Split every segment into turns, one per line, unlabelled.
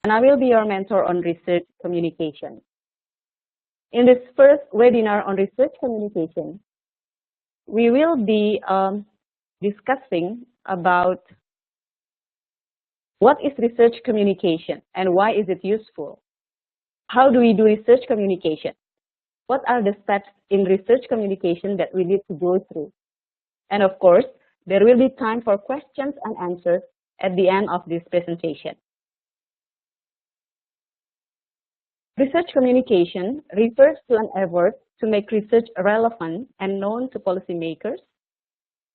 and I will be your mentor on research communication. In this first webinar on research communication, we will be discussing about what is research communication and why is it useful? How do we do research communication? What are the steps in research communication that we need to go through? And of course, there will be time for questions and answers at the end of this presentation. Research communication refers to an effort to make research relevant and known to policymakers,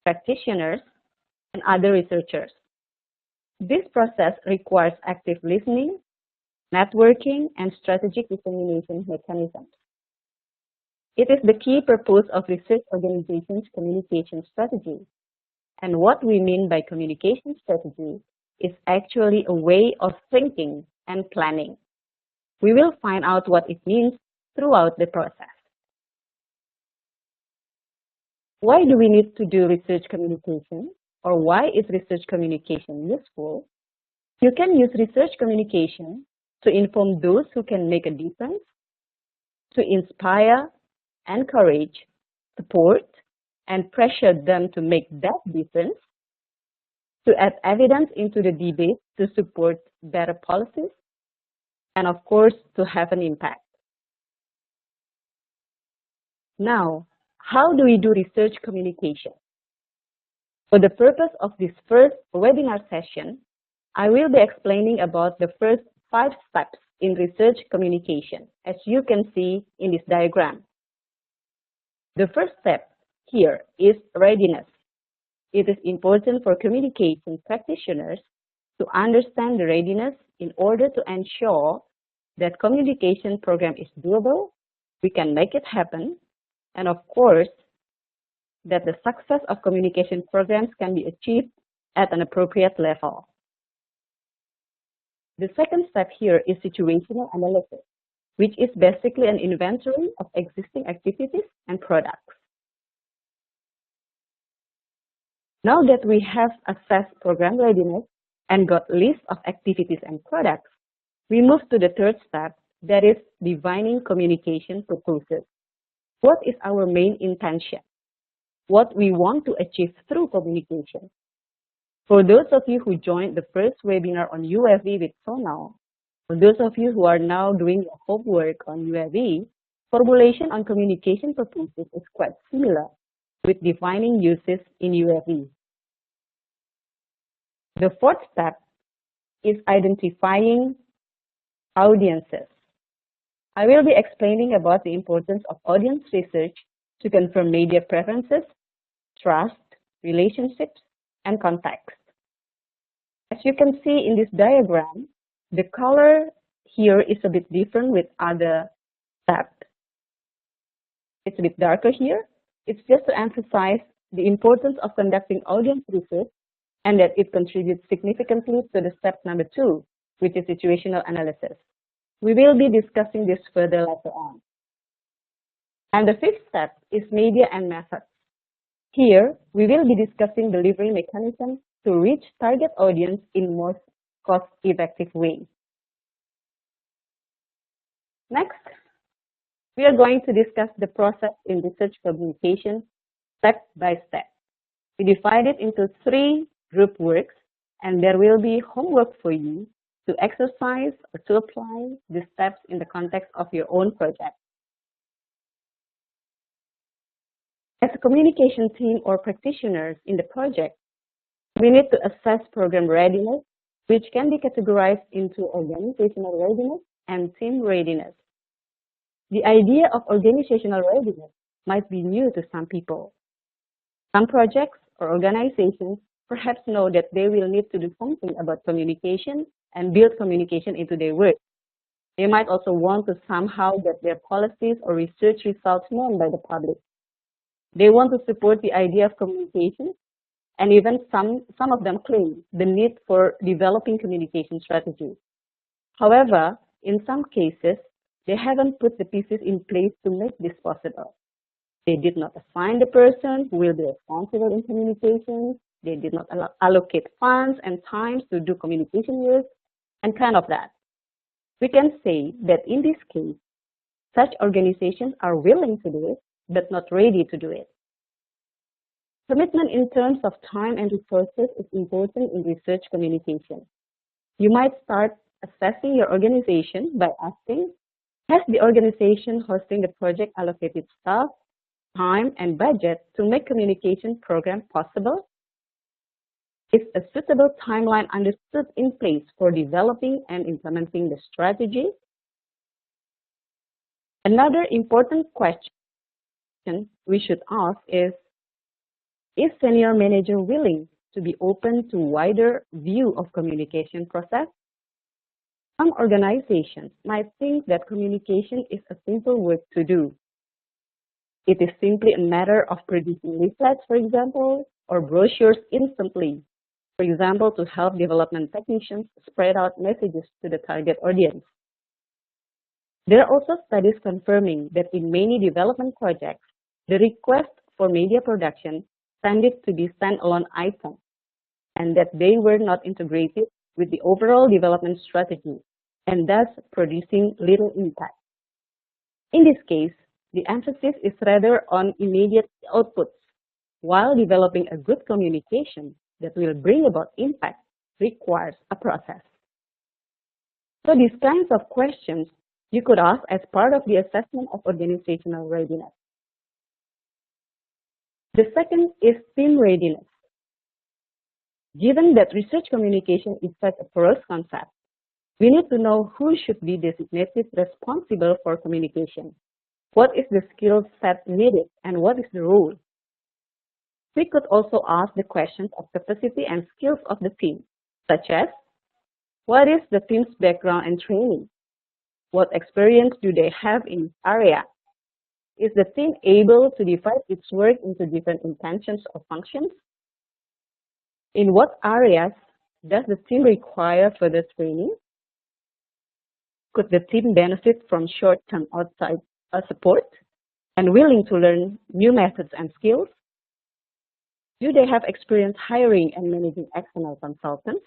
practitioners, and other researchers. This process requires active listening, networking, and strategic dissemination mechanisms. It is the key purpose of research organizations' communication strategy. And what we mean by communication strategy is actually a way of thinking and planning. We will find out what it means throughout the process. Why do we need to do research communication? Or why is research communication useful? You can use research communication to inform those who can make a difference, to inspire, encourage, support, and pressure them to make that difference, to add evidence into the debate to support better policies, and of course, to have an impact. Now, how do we do research communication? For the purpose of this first webinar session, I will be explaining about the first 5 steps in research communication, as you can see in this diagram. The first step here is readiness. It is important for communication practitioners to understand the readiness in order to ensure that communication program is doable, we can make it happen, and of course, that the success of communication programs can be achieved at an appropriate level. The second step here is situational analysis, which is basically an inventory of existing activities and products. Now that we have assessed program readiness and got list of activities and products, we move to the third step, that is defining communication purposes. What is our main intention? What we want to achieve through communication? For those of you who joined the first webinar on UFV with Sonal, for those of you who are now doing your homework on UFV, formulation on communication purposes is quite similar with defining uses in UFV. The fourth step is identifying audiences. I will be explaining about the importance of audience research to confirm media preferences, trust, relationships, and context. As you can see in this diagram, the color here is a bit different with other steps. It's a bit darker here. It's just to emphasize the importance of conducting audience research and that it contributes significantly to the step number 2, which is situational analysis. We will be discussing this further later on. And the fifth step is media and methods. Here, we will be discussing delivery mechanisms to reach target audience in most cost-effective ways. Next, we are going to discuss the process in research communication step by step. We divide it into 3 group works, and there will be homework for you to exercise or to apply the steps in the context of your own project. As a communication team or practitioners in the project, we need to assess program readiness, which can be categorized into organizational readiness and team readiness. The idea of organizational readiness might be new to some people. Some projects or organizations perhaps know that they will need to do something about communication and build communication into their work. They might also want to somehow get their policies or research results known by the public. They want to support the idea of communication, and even some of them claim the need for developing communication strategies. However, in some cases, they haven't put the pieces in place to make this possible. They did not assign the person who will be responsible in communication. They did not allocate funds and time to do communication work, and kind of that. We can say that in this case, such organizations are willing to do it, but not ready to do it. Commitment in terms of time and resources is important in research communication. You might start assessing your organization by asking, has the organization hosting the project allocated staff, time, and budget to make communication program possible? Is a suitable timeline understood in place for developing and implementing the strategy? Another important question we should ask is senior manager willing to be open to wider view of communication process? Some organizations might think that communication is a simple work to do. It is simply a matter of producing leaflets, for example, or brochures instantly, for example, to help development technicians spread out messages to the target audience. There are also studies confirming that in many development projects, the request for media production tended to be standalone items, and that they were not integrated with the overall development strategy, and thus producing little impact. In this case, the emphasis is rather on immediate outputs, while developing a good communication that will bring about impact requires a process. So these kinds of questions you could ask as part of the assessment of organizational readiness. The second is team readiness. Given that research communication is such a porous concept, we need to know who should be designated responsible for communication. What is the skill set needed and what is the role? We could also ask the questions of capacity and skills of the team, such as, what is the team's background and training? What experience do they have in this area? Is the team able to divide its work into different intentions or functions? In what areas does the team require further training? Could the team benefit from short-term outside support and willing to learn new methods and skills? Do they have experience hiring and managing external consultants?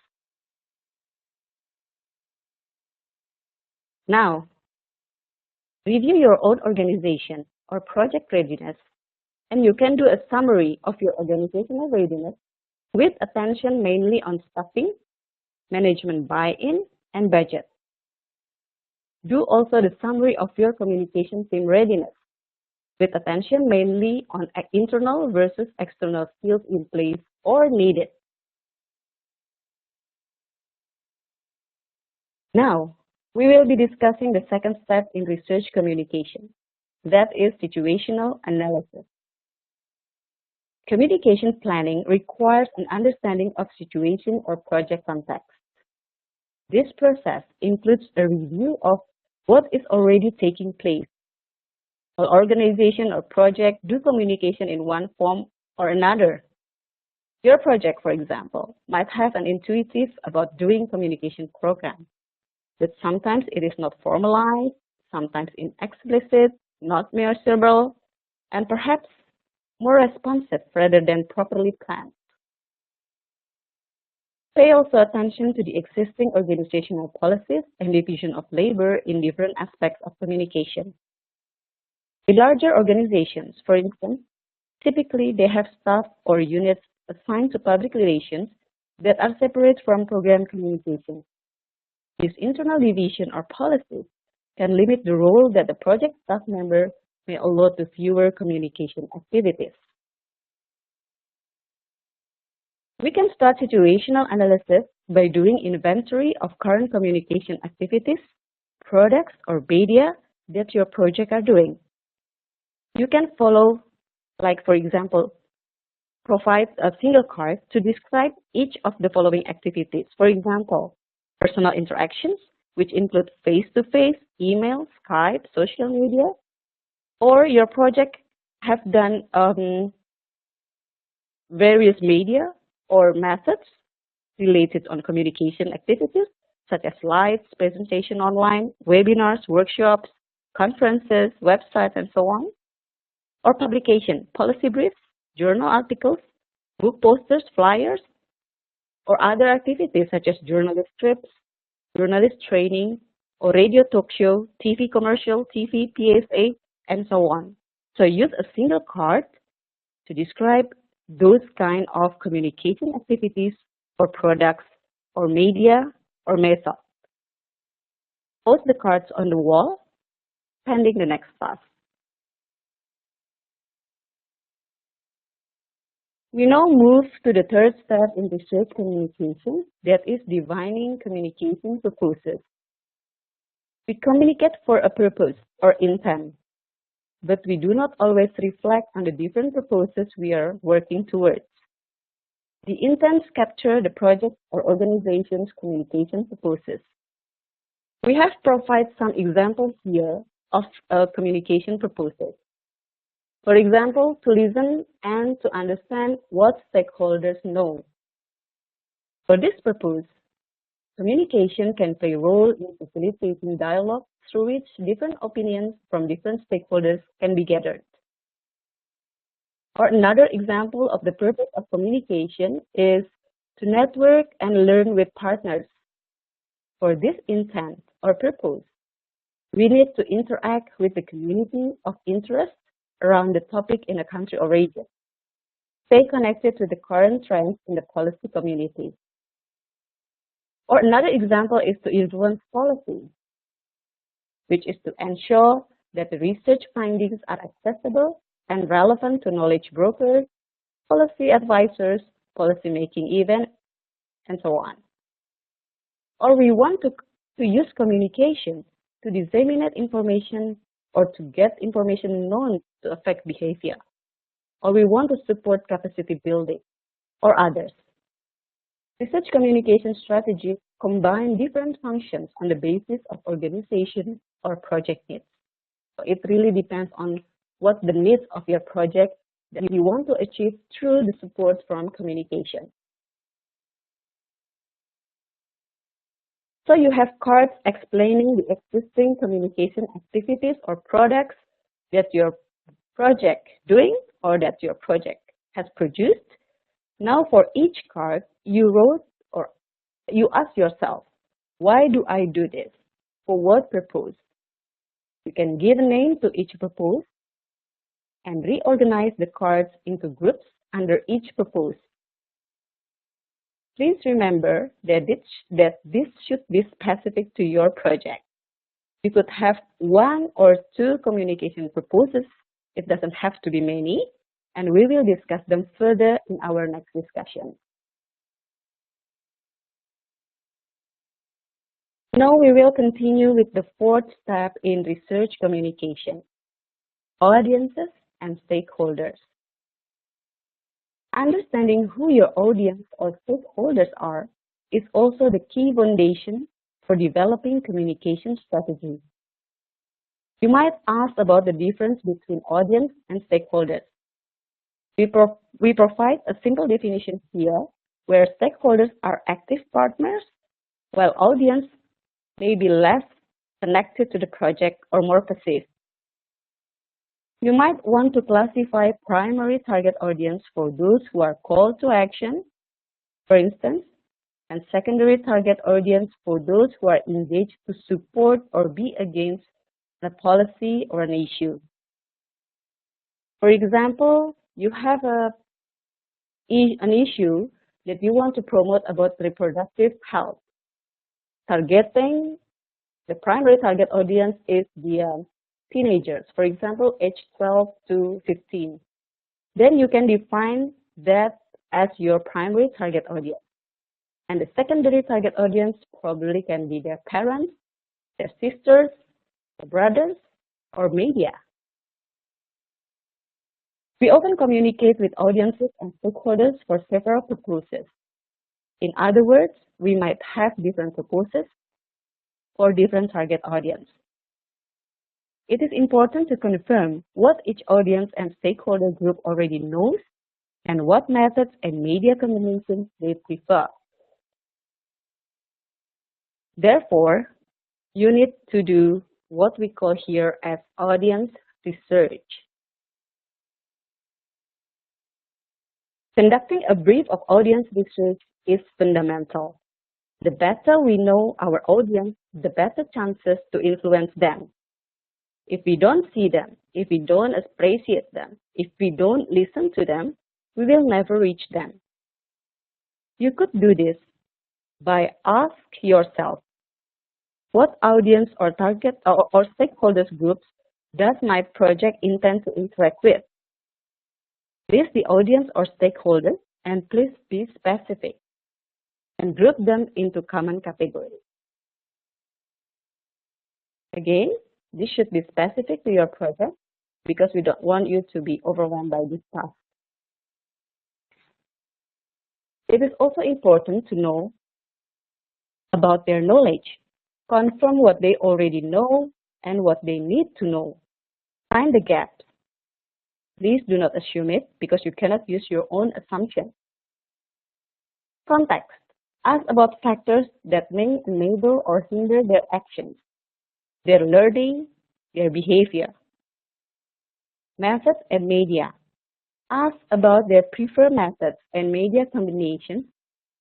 Now, review your own organization or project readiness, and you can do a summary of your organizational readiness with attention mainly on staffing, management buy-in, and budget. Do also the summary of your communication team readiness with attention mainly on internal versus external skills in place or needed. Now, we will be discussing the second step in research communication. That is situational analysis. Communication planning requires an understanding of situation or project context. This process includes a review of what is already taking place. An organization or project do communication in one form or another. Your project, for example, might have an intuitive about doing communication program, but sometimes it is not formalized, sometimes inexplicit, not measurable, and perhaps more responsive rather than properly planned. Pay also attention to the existing organizational policies and division of labor in different aspects of communication. In larger organizations, for instance, typically they have staff or units assigned to public relations that are separate from program communication. This internal division or policies can limit the role that the project staff member may allot to fewer communication activities. We can start situational analysis by doing inventory of current communication activities, products, or media that your project are doing. You can follow, like for example, provide a single card to describe each of the following activities. For example, personal interactions, which include face-to-face, email, Skype, social media, or your project have done various media or methods related on communication activities, such as slides, presentation online, webinars, workshops, conferences, websites, and so on. Or publication, policy briefs, journal articles, book posters, flyers, or other activities such as journalist trips, journalist training, or radio talk show, TV commercial, TV, PSA, and so on. So use a single card to describe those kind of communication activities or products or media or method. Post the cards on the wall, pending the next task. We now move to the third step in research communication, that is defining communication purposes. We communicate for a purpose or intent, but we do not always reflect on the different purposes we are working towards. The intents capture the project or organization's communication purposes. We have provided some examples here of communication purposes. For example, to listen and to understand what stakeholders know. For this purpose, communication can play a role in facilitating dialogue through which different opinions from different stakeholders can be gathered. Or another example of the purpose of communication is to network and learn with partners. For this intent or purpose, we need to interact with the community of interest around the topic in a country or region. Stay connected to the current trends in the policy community. Or another example is to influence policy, which is to ensure that the research findings are accessible and relevant to knowledge brokers, policy advisors, policy-making events, and so on. Or we want to use communication to disseminate information or to get information known to affect behavior. Or we want to support capacity building or others. Research communication strategies combine different functions on the basis of organization or project needs. So it really depends on what the needs of your project that you want to achieve through the support from communication. So you have cards explaining the existing communication activities or products that your project doing or that your project has produced. Now for each card, you wrote or you ask yourself, why do I do this? For what purpose? You can give a name to each purpose and reorganize the cards into groups under each purpose. Please remember that this should be specific to your project. You could have one or two communication purposes. It doesn't have to be many, and we will discuss them further in our next discussion. Now we will continue with the fourth step in research communication, audiences and stakeholders. Understanding who your audience or stakeholders are is also the key foundation for developing communication strategies. You might ask about the difference between audience and stakeholders. We provide a simple definition here, where stakeholders are active partners, while audience may be less connected to the project or more passive. You might want to classify primary target audience for those who are called to action, for instance, and secondary target audience for those who are engaged to support or be against a policy or an issue. For example, you have an issue that you want to promote about reproductive health. Targeting the primary target audience is the teenagers, for example, age 12 to 15. Then you can define that as your primary target audience. And the secondary target audience probably can be their parents, their sisters, their brothers, or media. We often communicate with audiences and stakeholders for several purposes. In other words, we might have different purposes for different target audience. It is important to confirm what each audience and stakeholder group already knows and what methods and media combinations they prefer. Therefore, you need to do what we call here as audience research. Conducting a brief of audience research is fundamental. The better we know our audience, the better chances to influence them. If we don't see them, if we don't appreciate them, if we don't listen to them, we will never reach them. You could do this by ask yourself, what audience or target or stakeholders groups does my project intend to interact with? List the audience or stakeholders and please be specific and group them into common categories. Again, this should be specific to your project because we don't want you to be overwhelmed by this task. It is also important to know about their knowledge. Confirm what they already know and what they need to know. Find the gaps. Please do not assume it because you cannot use your own assumption. Context. Ask about factors that may enable or hinder their actions, their learning, their behavior. Methods and media. Ask about their preferred methods and media combinations,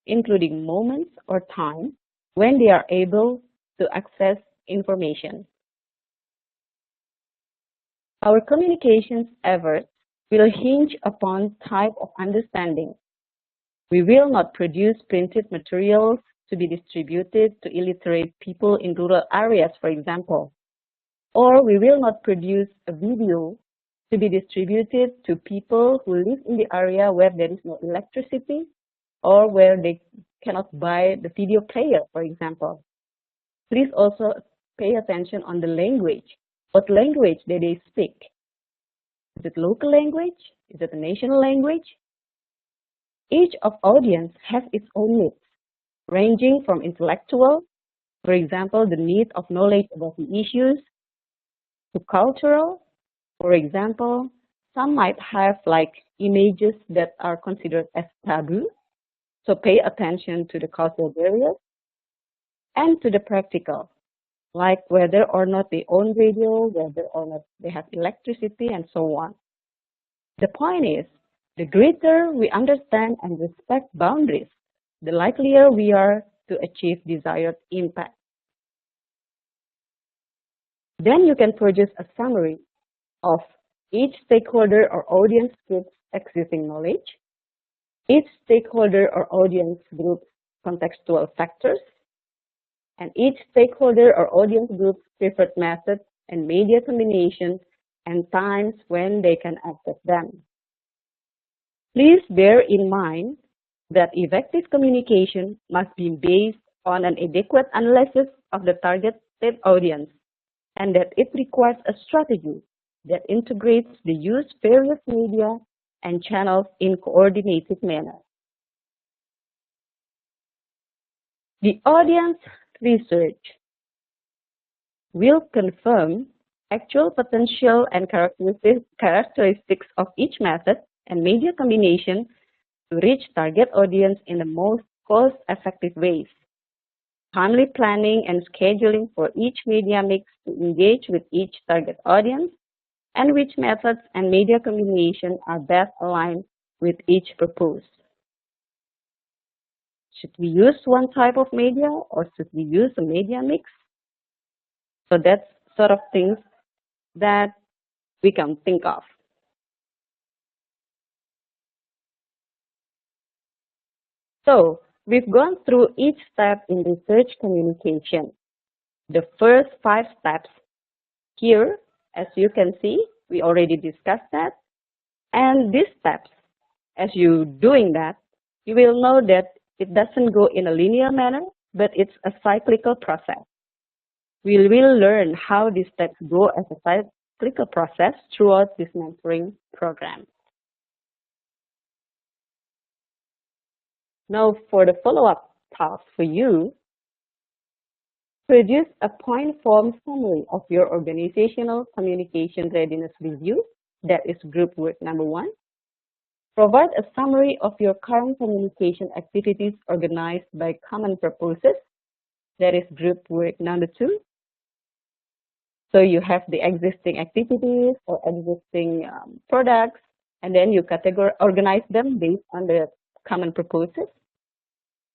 including moments or time when they are able to access information. Our communications efforts will hinge upon type of understanding. We will not produce printed materials to be distributed to illiterate people in rural areas, for example. Or we will not produce a video to be distributed to people who live in the area where there is no electricity or where they cannot buy the video player, for example. Please also pay attention on the language. What language do they speak? Is it local language? Is it a national language? Each of audience has its own needs, ranging from intellectual, for example, the need of knowledge about the issues, to cultural, for example, some might have like images that are considered as taboo, so pay attention to the cultural barriers, and to the practical, like whether or not they own radio, whether or not they have electricity, and so on. The point is, the greater we understand and respect boundaries, the likelier we are to achieve desired impact. Then you can produce a summary of each stakeholder or audience group's existing knowledge, each stakeholder or audience group's contextual factors, and each stakeholder or audience group's preferred methods and media combinations and times when they can access them. Please bear in mind that effective communication must be based on an adequate analysis of the targeted audience and that it requires a strategy that integrates the use of various media and channels in coordinated manner. The audience research will confirm actual potential and characteristics of each method and media combination to reach target audience in the most cost-effective ways. Timely planning and scheduling for each media mix to engage with each target audience, and which methods and media combination are best aligned with each purpose. Should we use one type of media or should we use a media mix? So that's sort of things that we can think of. So we've gone through each step in research communication. The first 5 steps here, as you can see, we already discussed that. And these steps, as you're doing that, you will know that it doesn't go in a linear manner, but it's a cyclical process. We will learn how these steps go as a cyclical process throughout this mentoring program. Now for the follow-up task for you, produce a point form summary of your organizational communication readiness review, that is group work number 1. Provide a summary of your current communication activities organized by common purposes, that is group work number 2. So you have the existing activities or existing products, and then you organize them based on the common purposes.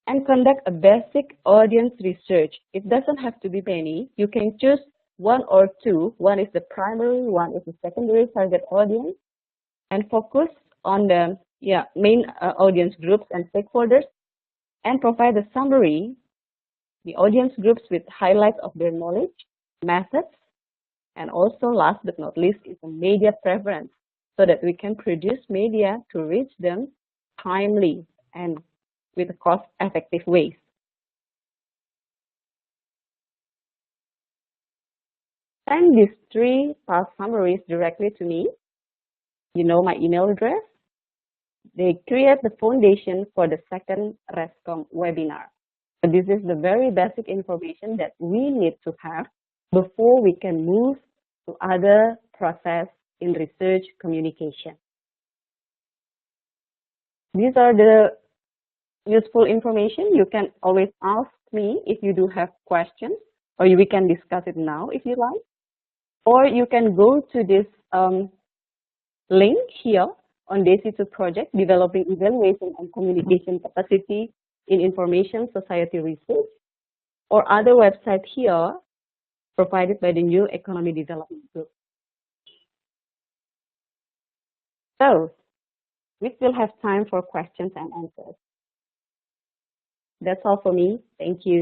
And conduct a basic audience research. It doesn't have to be many. You can choose one or two. One is the primary, one is the secondary target audience, and focus on the main audience groups and stakeholders, and provide a summary, the audience groups with highlights of their knowledge, methods, and also last but not least is the media preference, so that we can produce media to reach them timely and with cost-effective ways. Send these 3 past summaries directly to me. You know my email address. They create the foundation for the second RESCOM webinar. So this is the very basic information that we need to have before we can move to other process in research communication. These are the useful information. You can always ask me if you do have questions, or we can discuss it now if you like. Or you can go to this link here on DC2 project, Developing Evaluation and Communication Capacity in Information Society Research, or other website here provided by the New Economy Development Group. So, we still have time for questions and answers. That's all for me. Thank you.